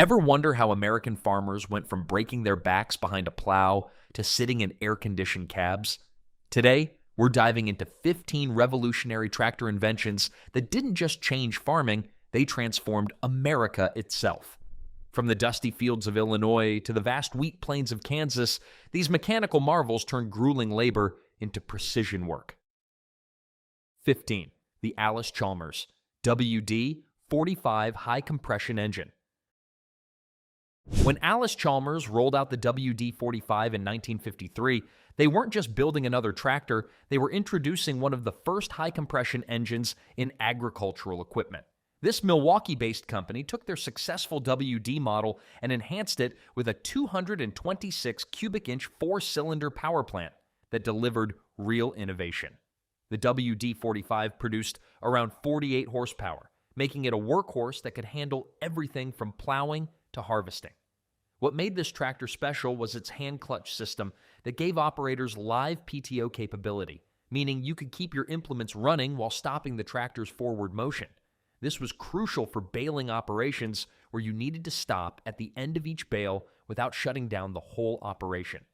Ever wonder how American farmers went from breaking their backs behind a plow to sitting in air-conditioned cabs? Today, we're diving into 15 revolutionary tractor inventions that didn't just change farming, they transformed America itself. From the dusty fields of Illinois to the vast wheat plains of Kansas, these mechanical marvels turned grueling labor into precision work. 15. The Allis-Chalmers WD-45 high compression engine. When Allis-Chalmers rolled out the WD-45 in 1953, they weren't just building another tractor, they were introducing one of the first high-compression engines in agricultural equipment. This Milwaukee-based company took their successful WD model and enhanced it with a 226 cubic inch four-cylinder power plant that delivered real innovation. The WD-45 produced around 48 horsepower, making it a workhorse that could handle everything from plowing to harvesting. What made this tractor special was its hand clutch system that gave operators live PTO capability, meaning you could keep your implements running while stopping the tractor's forward motion. This was crucial for baling operations where you needed to stop at the end of each bale without shutting down the whole operation.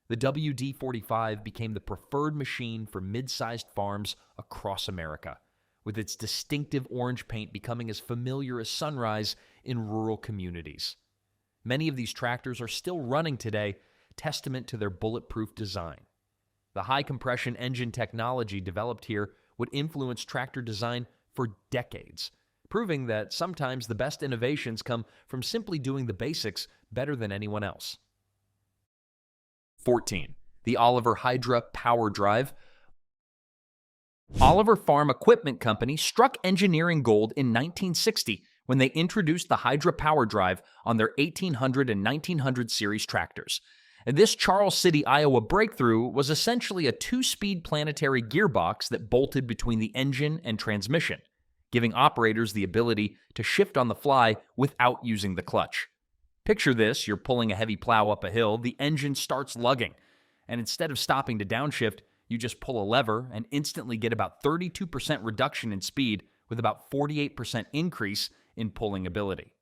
The WD-45 became the preferred machine for mid-sized farms across America, with its distinctive orange paint becoming as familiar as sunrise in rural communities. Many of these tractors are still running today, testament to their bulletproof design. The high-compression engine technology developed here would influence tractor design for decades, proving that sometimes the best innovations come from simply doing the basics better than anyone else. 14. The Oliver Hydra Power Drive. Oliver Farm Equipment Company struck engineering gold in 1960 when they introduced the Hydra Power Drive on their 1800 and 1900 series tractors. And this Charles City, Iowa breakthrough was essentially a two-speed planetary gearbox that bolted between the engine and transmission, giving operators the ability to shift on the fly without using the clutch. Picture this, you're pulling a heavy plow up a hill, the engine starts lugging, and instead of stopping to downshift, you just pull a lever and instantly get about 32% reduction in speed with about 48% increase in pulling ability.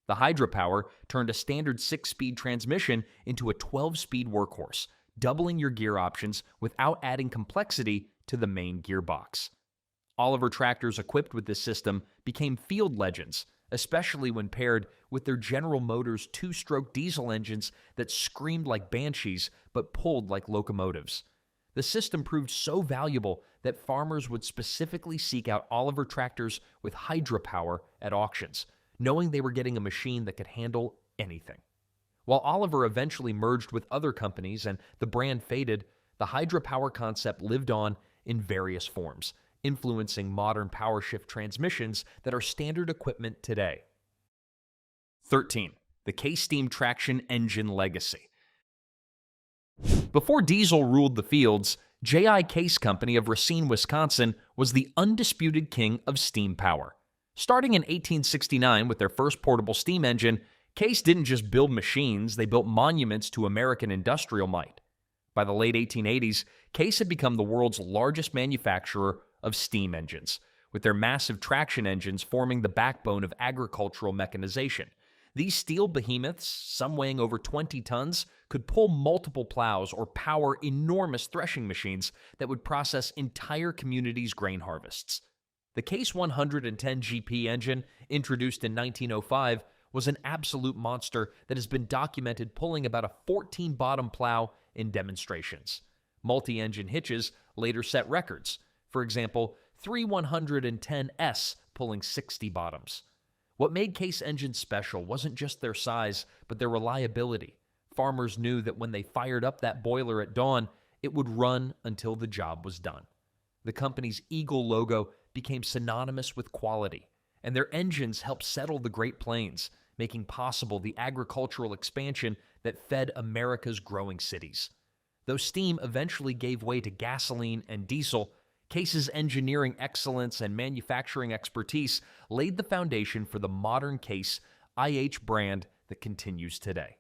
The Hydra Power turned a standard 6-speed transmission into a 12-speed workhorse, doubling your gear options without adding complexity to the main gearbox. Oliver tractors equipped with this system became field legends, especially when paired with their General Motors 2-stroke diesel engines that screamed like banshees but pulled like locomotives. The system proved so valuable that farmers would specifically seek out Oliver tractors with Hydra Power at auctions, knowing they were getting a machine that could handle anything. While Oliver eventually merged with other companies and the brand faded, the Hydra Power concept lived on in various forms, influencing modern power shift transmissions that are standard equipment today. 13. The Case Steam Traction Engine Legacy. Before diesel ruled the fields, J.I. Case Company of Racine, Wisconsin was the undisputed king of steam power. Starting in 1869 with their first portable steam engine, Case didn't just build machines, they built monuments to American industrial might. By the late 1880s, Case had become the world's largest manufacturer of steam engines, with their massive traction engines forming the backbone of agricultural mechanization. These steel behemoths, some weighing over 20 tons, could pull multiple plows or power enormous threshing machines that would process entire communities' grain harvests. The Case 110 GP engine, introduced in 1905, was an absolute monster that has been documented pulling about a 14-bottom plow in demonstrations. Multi-engine hitches later set records. For example, three 110S pulling 60 bottoms. What made Case engines special wasn't just their size, but their reliability. Farmers knew that when they fired up that boiler at dawn, it would run until the job was done. The company's eagle logo became synonymous with quality, and their engines helped settle the Great Plains, making possible the agricultural expansion that fed America's growing cities. Though steam eventually gave way to gasoline and diesel, Case's engineering excellence and manufacturing expertise laid the foundation for the modern Case IH brand that continues today.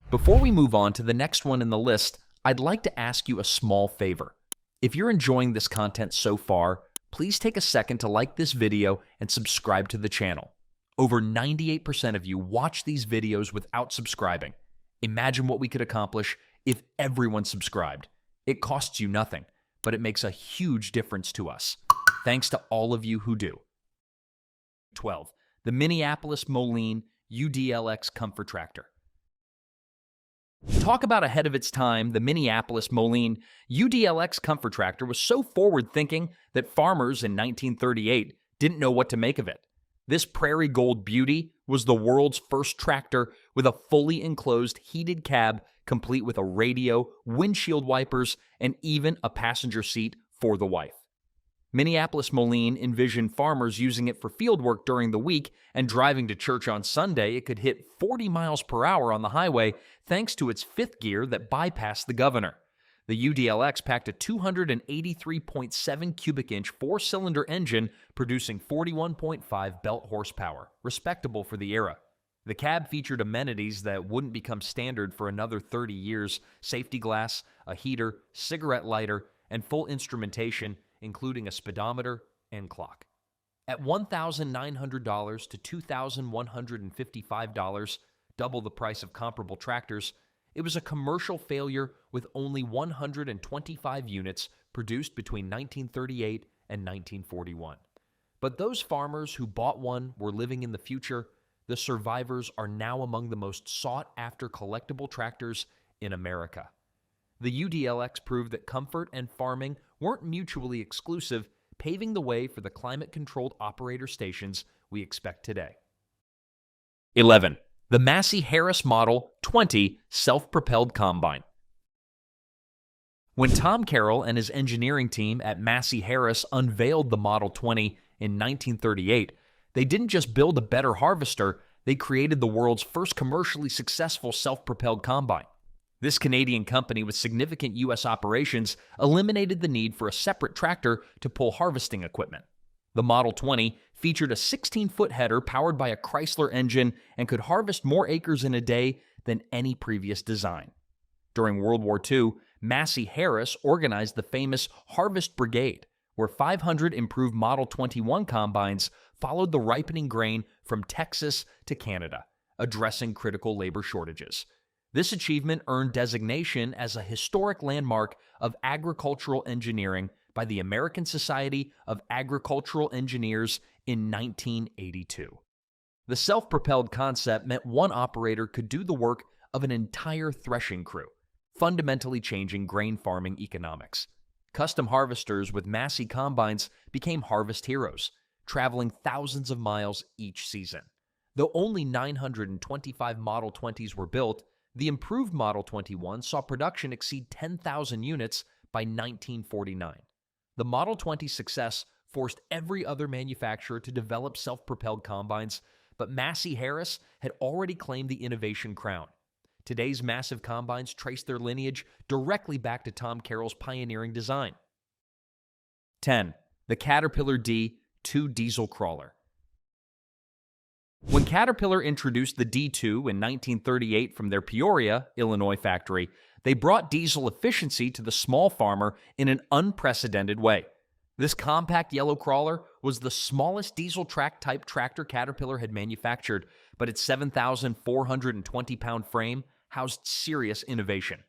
Before we move on to the next one in the list, I'd like to ask you a small favor. If you're enjoying this content so far, please take a second to like this video and subscribe to the channel. Over 98% of you watch these videos without subscribing. Imagine what we could accomplish if everyone subscribed. It costs you nothing, but it makes a huge difference to us. Thanks to all of you who do. 12. The Minneapolis Moline UDLX Comfort Tractor. Talk about ahead of its time, the Minneapolis Moline UDLX Comfort Tractor was so forward-thinking that farmers in 1938 didn't know what to make of it. This prairie gold beauty was the world's first tractor with a fully enclosed heated cab complete with a radio, windshield wipers, and even a passenger seat for the wife. Minneapolis Moline envisioned farmers using it for field work during the week, and driving to church on Sunday, it could hit 40 miles per hour on the highway thanks to its fifth gear that bypassed the governor. The UDLX packed a 283.7 cubic inch four-cylinder engine producing 41.5 belt horsepower, respectable for the era. The cab featured amenities that wouldn't become standard for another 30 years: safety glass, a heater, cigarette lighter, and full instrumentation, including a speedometer and clock. At $1,900 to $2,155, double the price of comparable tractors, it was a commercial failure with only 125 units produced between 1938 and 1941. But those farmers who bought one were living in the future. The survivors are now among the most sought-after collectible tractors in America. The UDLX proved that comfort and farming weren't mutually exclusive, paving the way for the climate-controlled operator stations we expect today. 11. The Massey Harris Model 20 Self-Propelled Combine. When Tom Carroll and his engineering team at Massey Harris unveiled the Model 20 in 1938, they didn't just build a better harvester, they created the world's first commercially successful self-propelled combine. This Canadian company with significant U.S. operations eliminated the need for a separate tractor to pull harvesting equipment. The Model 20 featured a 16-foot header powered by a Chrysler engine and could harvest more acres in a day than any previous design. During World War II, Massey Harris organized the famous Harvest Brigade, where 500 improved Model 21 combines followed the ripening grain from Texas to Canada, addressing critical labor shortages. This achievement earned designation as a historic landmark of agricultural engineering by the American Society of Agricultural Engineers in 1982. The self-propelled concept meant one operator could do the work of an entire threshing crew, fundamentally changing grain farming economics. Custom harvesters with Massey combines became harvest heroes, traveling thousands of miles each season. Though only 925 Model 20s were built, the improved Model 21 saw production exceed 10,000 units by 1949. The Model 20's success forced every other manufacturer to develop self-propelled combines, but Massey Harris had already claimed the innovation crown. Today's massive combines trace their lineage directly back to Tom Carroll's pioneering design. 10. The Caterpillar D2 Diesel Crawler. When Caterpillar introduced the D2 in 1938 from their Peoria, Illinois factory, they brought diesel efficiency to the small farmer in an unprecedented way. This compact yellow crawler was the smallest diesel track-type tractor Caterpillar had manufactured, but its 7,420-pound frame housed serious innovation.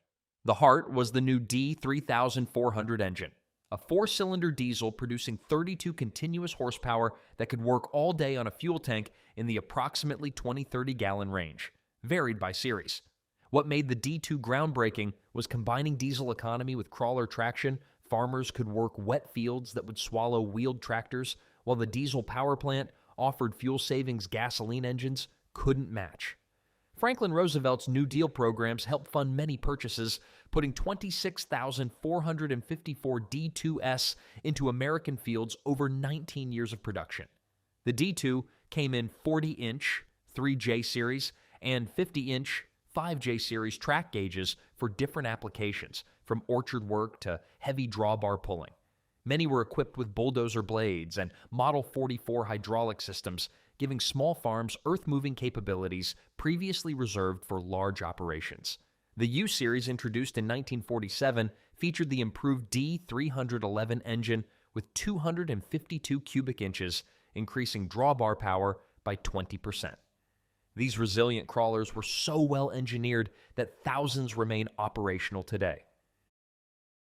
The heart was the new D3400 engine, a four-cylinder diesel producing 32 continuous horsepower that could work all day on a fuel tank in the approximately 20-30-gallon range, varied by series. What made the D2 groundbreaking was combining diesel economy with crawler traction. Farmers could work wet fields that would swallow wheeled tractors, while the diesel power plant offered fuel savings gasoline engines couldn't match. Franklin Roosevelt's New Deal programs helped fund many purchases, putting 26,454 D2S into American fields over 19 years of production. The D2 came in 40-inch 3J series and 50-inch 5J series track gauges for different applications, from orchard work to heavy drawbar pulling. Many were equipped with bulldozer blades and Model 44 hydraulic systems, giving small farms earth-moving capabilities previously reserved for large operations. The U-Series, introduced in 1947, featured the improved D311 engine with 252 cubic inches, increasing drawbar power by 20%. These resilient crawlers were so well engineered that thousands remain operational today.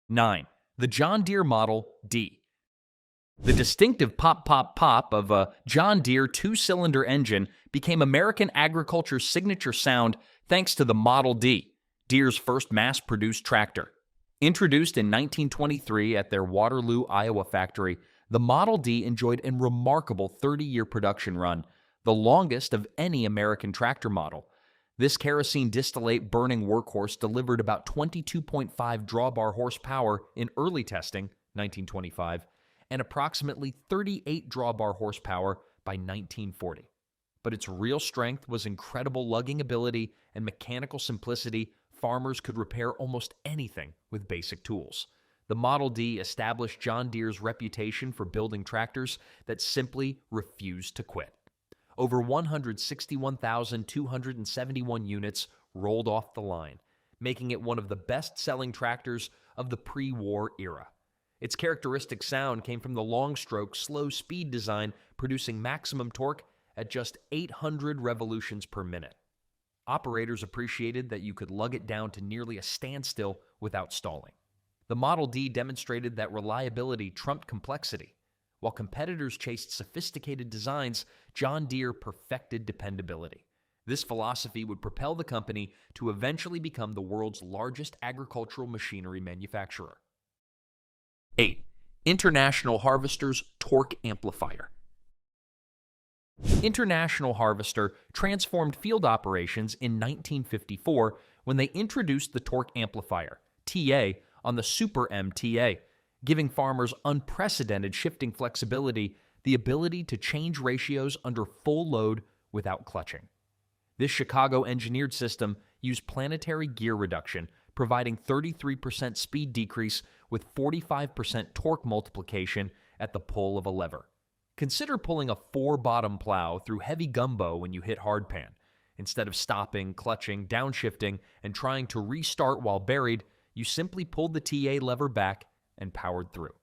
9. The John Deere Model D. The distinctive pop-pop-pop of a John Deere two-cylinder engine became American agriculture's signature sound thanks to the Model D, Deere's first mass-produced tractor. Introduced in 1923 at their Waterloo, Iowa factory, the Model D enjoyed a remarkable 30-year production run, the longest of any American tractor model. This kerosene distillate burning workhorse delivered about 22.5 drawbar horsepower in early testing, 1925, and approximately 38 drawbar horsepower by 1940. But its real strength was incredible lugging ability and mechanical simplicity. Farmers could repair almost anything with basic tools. The Model D established John Deere's reputation for building tractors that simply refused to quit. Over 161,271 units rolled off the line, making it one of the best-selling tractors of the pre-war era. Its characteristic sound came from the long-stroke, slow-speed design, producing maximum torque at just 800 revolutions per minute. Operators appreciated that you could lug it down to nearly a standstill without stalling. The Model D demonstrated that reliability trumped complexity. While competitors chased sophisticated designs, John Deere perfected dependability. This philosophy would propel the company to eventually become the world's largest agricultural machinery manufacturer. 8. International Harvester's Torque Amplifier. International Harvester transformed field operations in 1954 when they introduced the torque amplifier, TA, on the Super MTA, giving farmers unprecedented shifting flexibility, the ability to change ratios under full load without clutching. This Chicago-engineered system used planetary gear reduction, providing 33% speed decrease with 45% torque multiplication at the pull of a lever. Consider pulling a 4-bottom plow through heavy gumbo when you hit hardpan. Instead of stopping, clutching, downshifting, and trying to restart while buried, you simply pulled the TA lever back and powered through.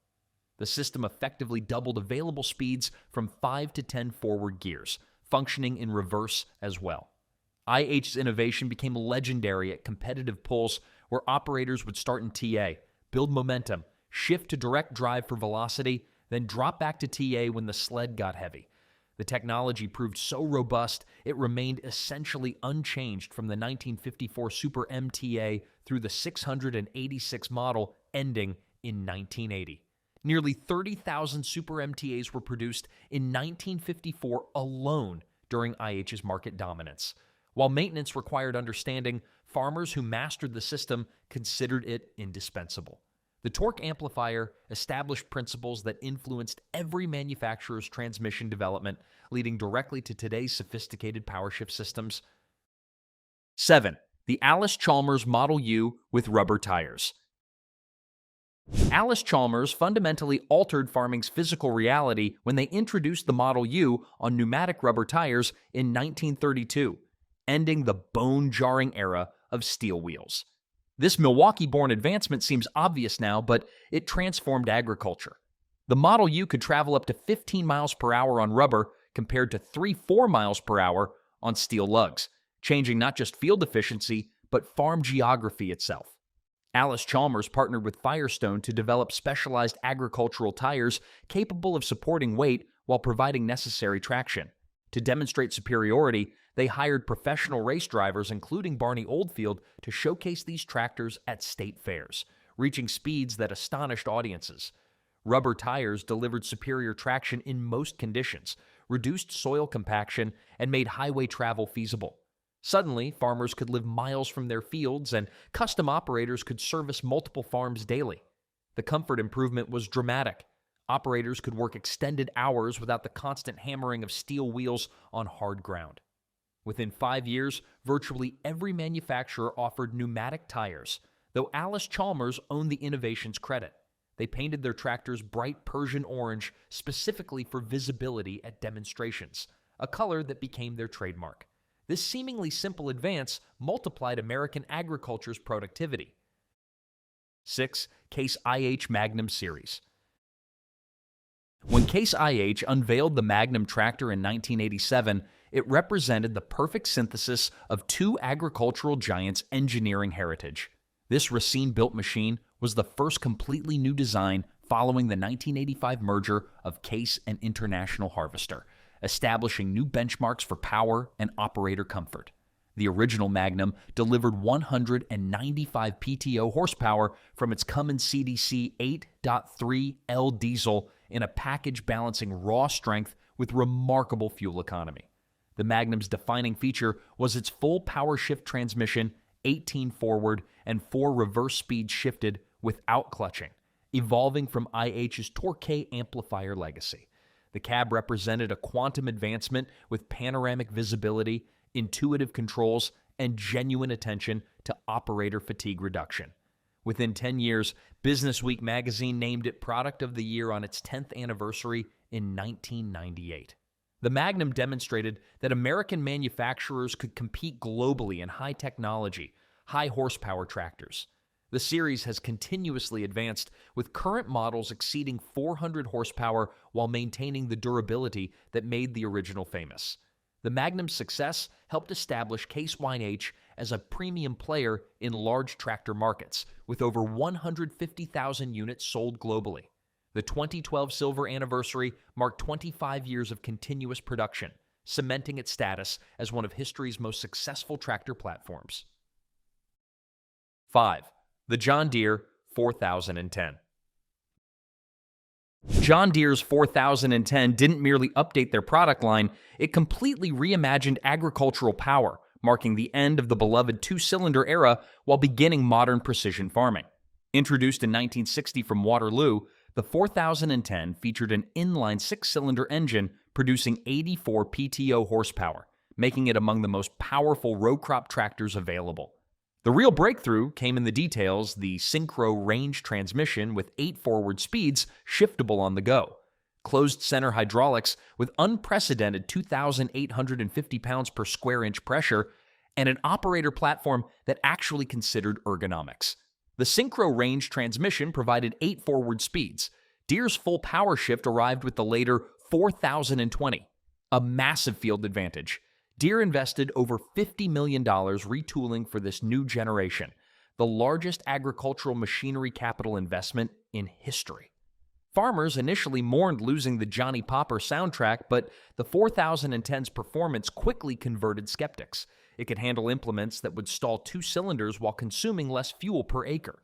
The system effectively doubled available speeds from 5 to 10 forward gears, functioning in reverse as well. IH's innovation became legendary at competitive pulls where operators would start in TA, build momentum, shift to direct drive for velocity, then drop back to TA when the sled got heavy. The technology proved so robust, it remained essentially unchanged from the 1954 Super MTA through the 686 model, ending in 1980. Nearly 30,000 Super MTAs were produced in 1954 alone during IH's market dominance. While maintenance required understanding, farmers who mastered the system considered it indispensable. The torque amplifier established principles that influenced every manufacturer's transmission development, leading directly to today's sophisticated power shift systems. 7. The Allis-Chalmers Model U with rubber tires. Allis-Chalmers fundamentally altered farming's physical reality when they introduced the Model U on pneumatic rubber tires in 1932, ending the bone-jarring era of steel wheels. This Milwaukee-born advancement seems obvious now, but it transformed agriculture. The Model U could travel up to 15 miles per hour on rubber compared to 3-4 miles per hour on steel lugs, changing not just field efficiency, but farm geography itself. Allis-Chalmers partnered with Firestone to develop specialized agricultural tires capable of supporting weight while providing necessary traction. To demonstrate superiority, they hired professional race drivers, including Barney Oldfield, to showcase these tractors at state fairs, reaching speeds that astonished audiences. Rubber tires delivered superior traction in most conditions, reduced soil compaction, and made highway travel feasible. Suddenly, farmers could live miles from their fields, and custom operators could service multiple farms daily. The comfort improvement was dramatic. Operators could work extended hours without the constant hammering of steel wheels on hard ground. Within 5 years, virtually every manufacturer offered pneumatic tires, though Allis-Chalmers owned the innovation's credit. They painted their tractors bright Persian orange specifically for visibility at demonstrations, a color that became their trademark. This seemingly simple advance multiplied American agriculture's productivity. 6. Case IH Magnum Series. When Case IH unveiled the Magnum tractor in 1987, it represented the perfect synthesis of two agricultural giants' engineering heritage. This Racine-built machine was the first completely new design following the 1985 merger of Case and International Harvester, establishing new benchmarks for power and operator comfort. The original Magnum delivered 195 PTO horsepower from its Cummins CDC 8.3L diesel in a package balancing raw strength with remarkable fuel economy. The Magnum's defining feature was its full power shift transmission, 18 forward and 4 reverse speeds shifted without clutching, evolving from IH's Torque amplifier legacy. The cab represented a quantum advancement with panoramic visibility, intuitive controls, and genuine attention to operator fatigue reduction. Within 10 years, Businessweek magazine named it Product of the Year on its 10th anniversary in 1998. The Magnum demonstrated that American manufacturers could compete globally in high technology, high horsepower tractors. The series has continuously advanced, with current models exceeding 400 horsepower while maintaining the durability that made the original famous. The Magnum's success helped establish Case IH as a premium player in large tractor markets, with over 150,000 units sold globally. The 2012 silver anniversary marked 25 years of continuous production, cementing its status as one of history's most successful tractor platforms. 5. The John Deere 4010. John Deere's 4010 didn't merely update their product line, it completely reimagined agricultural power, marking the end of the beloved two-cylinder era while beginning modern precision farming. Introduced in 1960 from Waterloo, the 4010 featured an inline six-cylinder engine producing 84 PTO horsepower, making it among the most powerful row crop tractors available. The real breakthrough came in the details: the synchro range transmission with 8 forward speeds shiftable on the go, closed center hydraulics with unprecedented 2,850 pounds per square inch pressure, and an operator platform that actually considered ergonomics. The synchro range transmission provided 8 forward speeds. Deere's full power shift arrived with the later 4020, a massive field advantage. Deere invested over $50 million retooling for this new generation, the largest agricultural machinery capital investment in history. Farmers initially mourned losing the Johnny Popper soundtrack, but the 4010's performance quickly converted skeptics. It could handle implements that would stall 2 cylinders while consuming less fuel per acre.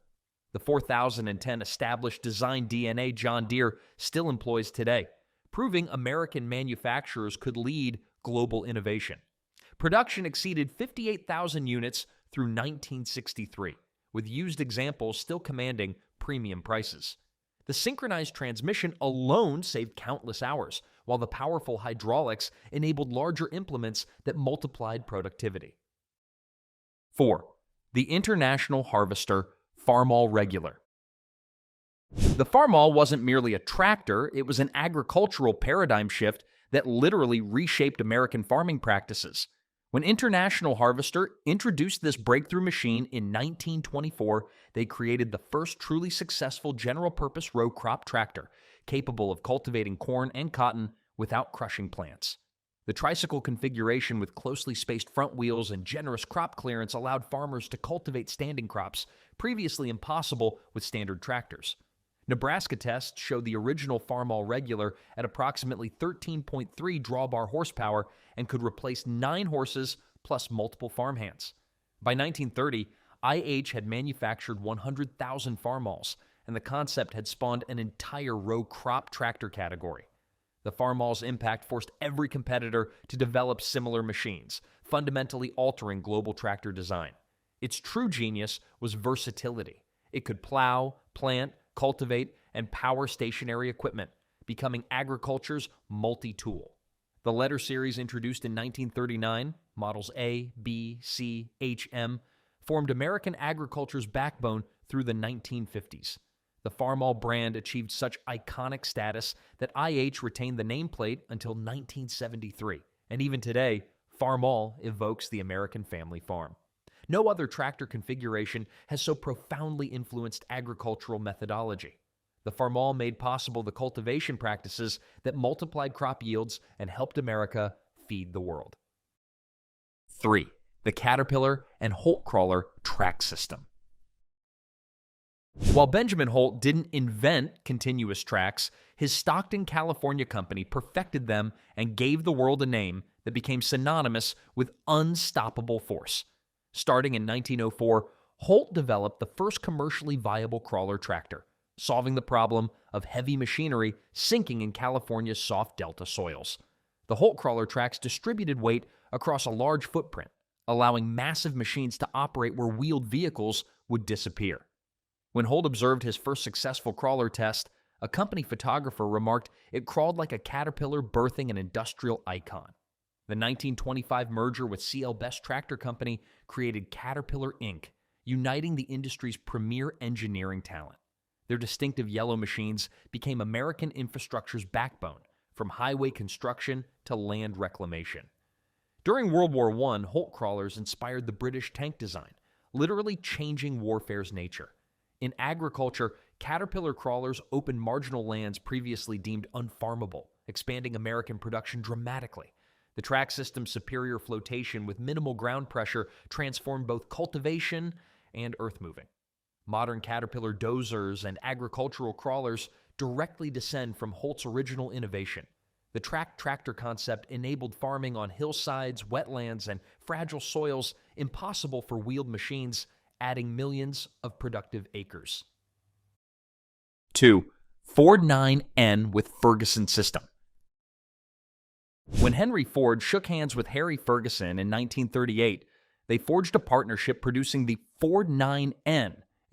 The 4010 established design DNA John Deere still employs today, proving American manufacturers could lead global innovation. Production exceeded 58,000 units through 1963, with used examples still commanding premium prices. The synchronized transmission alone saved countless hours, while the powerful hydraulics enabled larger implements that multiplied productivity. 4. The International Harvester Farmall Regular. The Farmall wasn't merely a tractor, it was an agricultural paradigm shift that literally reshaped American farming practices. When International Harvester introduced this breakthrough machine in 1924, they created the first truly successful general-purpose row crop tractor, capable of cultivating corn and cotton without crushing plants. The tricycle configuration with closely spaced front wheels and generous crop clearance allowed farmers to cultivate standing crops, previously impossible with standard tractors. Nebraska tests showed the original Farmall Regular at approximately 13.3 drawbar horsepower and could replace 9 horses plus multiple farmhands. By 1930, IH had manufactured 100,000 Farmalls, and the concept had spawned an entire row crop tractor category. The Farmall's impact forced every competitor to develop similar machines, fundamentally altering global tractor design. Its true genius was versatility. It could plow, plant, cultivate, and power stationary equipment, becoming agriculture's multi-tool. The letter series introduced in 1939, models A, B, C, H, M, formed American agriculture's backbone through the 1950s. The Farmall brand achieved such iconic status that IH retained the nameplate until 1973, and even today, Farmall evokes the American family farm. No other tractor configuration has so profoundly influenced agricultural methodology. The farmall made possible the cultivation practices that multiplied crop yields and helped America feed the world. 3. The Caterpillar and Holt crawler track system. While Benjamin Holt didn't invent continuous tracks, his Stockton, California company perfected them and gave the world a name that became synonymous with unstoppable force. Starting in 1904, Holt developed the first commercially viable crawler tractor, solving the problem of heavy machinery sinking in California's soft delta soils. The Holt crawler tracks distributed weight across a large footprint, allowing massive machines to operate where wheeled vehicles would disappear. When Holt observed his first successful crawler test, a company photographer remarked it crawled like a caterpillar birthing an industrial icon. The 1925 merger with C.L. Best Tractor Company created Caterpillar Inc., uniting the industry's premier engineering talent. Their distinctive yellow machines became American infrastructure's backbone, from highway construction to land reclamation. During World War I, Holt crawlers inspired the British tank design, literally changing warfare's nature. In agriculture, Caterpillar crawlers opened marginal lands previously deemed unfarmable, expanding American production dramatically. The track system's superior flotation with minimal ground pressure transformed both cultivation and earth moving. Modern Caterpillar dozers and agricultural crawlers directly descend from Holt's original innovation. The track tractor concept enabled farming on hillsides, wetlands, and fragile soils impossible for wheeled machines, adding millions of productive acres. 2. Ford 9N with Ferguson system. When Henry Ford shook hands with Harry Ferguson in 1938, they forged a partnership producing the Ford 9N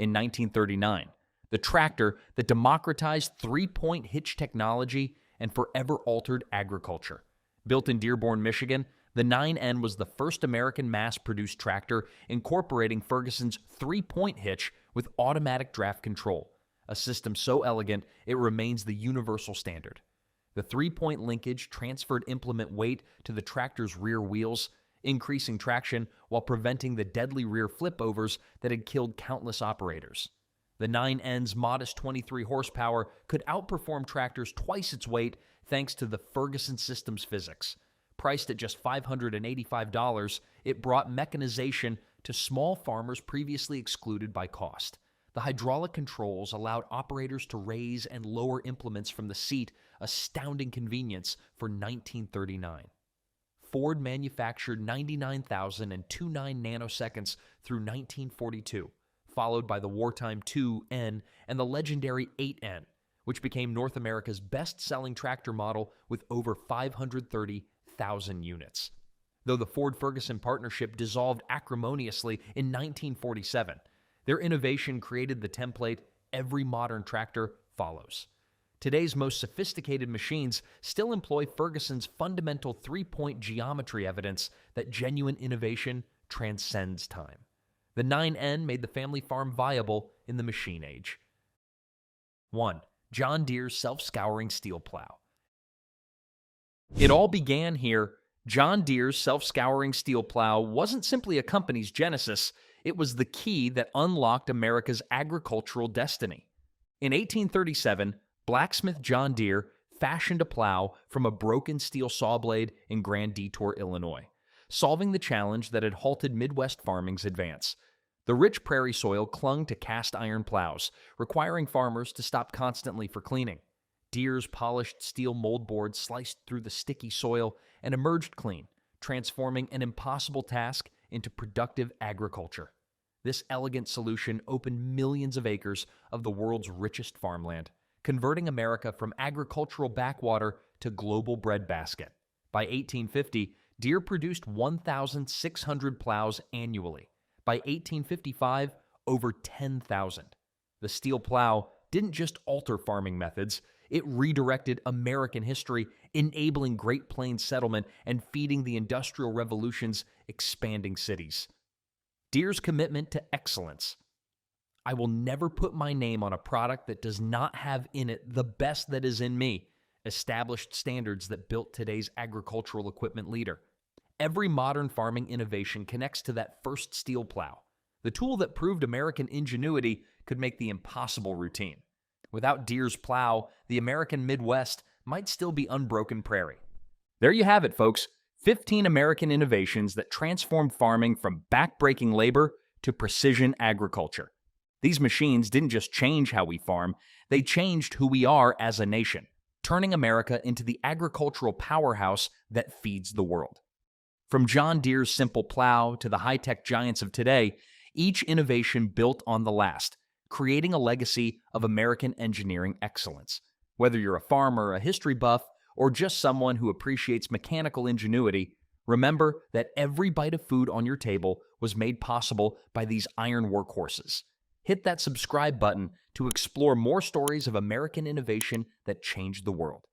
in 1939, the tractor that democratized three-point hitch technology and forever altered agriculture. Built in Dearborn, Michigan, the 9N was the first American mass-produced tractor incorporating Ferguson's three-point hitch with automatic draft control, a system so elegant it remains the universal standard. The three-point linkage transferred implement weight to the tractor's rear wheels, increasing traction while preventing the deadly rear flipovers that had killed countless operators. The 9N's modest 23 horsepower could outperform tractors twice its weight thanks to the Ferguson system's physics. Priced at just $585, it brought mechanization to small farmers previously excluded by cost. The hydraulic controls allowed operators to raise and lower implements from the seat, astounding convenience for 1939. Ford manufactured 99,029 nanoseconds through 1942, followed by the wartime 2N and the legendary 8N, which became North America's best-selling tractor model with over 530,000 units. Though the Ford-Ferguson partnership dissolved acrimoniously in 1947, their innovation created the template every modern tractor follows. Today's most sophisticated machines still employ Ferguson's fundamental three-point geometry, evidence that genuine innovation transcends time. The 9N made the family farm viable in the machine age. 1. John Deere's self-scouring steel plow. It all began here. John Deere's self-scouring steel plow wasn't simply a company's genesis, it was the key that unlocked America's agricultural destiny. In 1837, blacksmith John Deere fashioned a plow from a broken steel saw blade in Grand Detour, Illinois, solving the challenge that had halted Midwest farming's advance. The rich prairie soil clung to cast iron plows, requiring farmers to stop constantly for cleaning. Deere's polished steel moldboard sliced through the sticky soil and emerged clean, transforming an impossible task into productive agriculture. This elegant solution opened millions of acres of the world's richest farmland, converting America from agricultural backwater to global breadbasket. By 1850, Deere produced 1,600 plows annually. By 1855, over 10,000. The steel plow didn't just alter farming methods, it redirected American history, enabling Great Plains settlement and feeding the Industrial Revolution's expanding cities. Deere's commitment to excellence. I will never put my name on a product that does not have in it the best that is in me, established standards that built today's agricultural equipment leader. Every modern farming innovation connects to that first steel plow, the tool that proved American ingenuity could make the impossible routine. Without Deere's plow, the American Midwest might still be unbroken prairie. There you have it, folks. 15 American innovations that transformed farming from back-breaking labor to precision agriculture. These machines didn't just change how we farm, they changed who we are as a nation, turning America into the agricultural powerhouse that feeds the world. From John Deere's simple plow to the high-tech giants of today, each innovation built on the last, creating a legacy of American engineering excellence. Whether you're a farmer, a history buff, or just someone who appreciates mechanical ingenuity, remember that every bite of food on your table was made possible by these iron workhorses. Hit that subscribe button to explore more stories of American innovation that changed the world.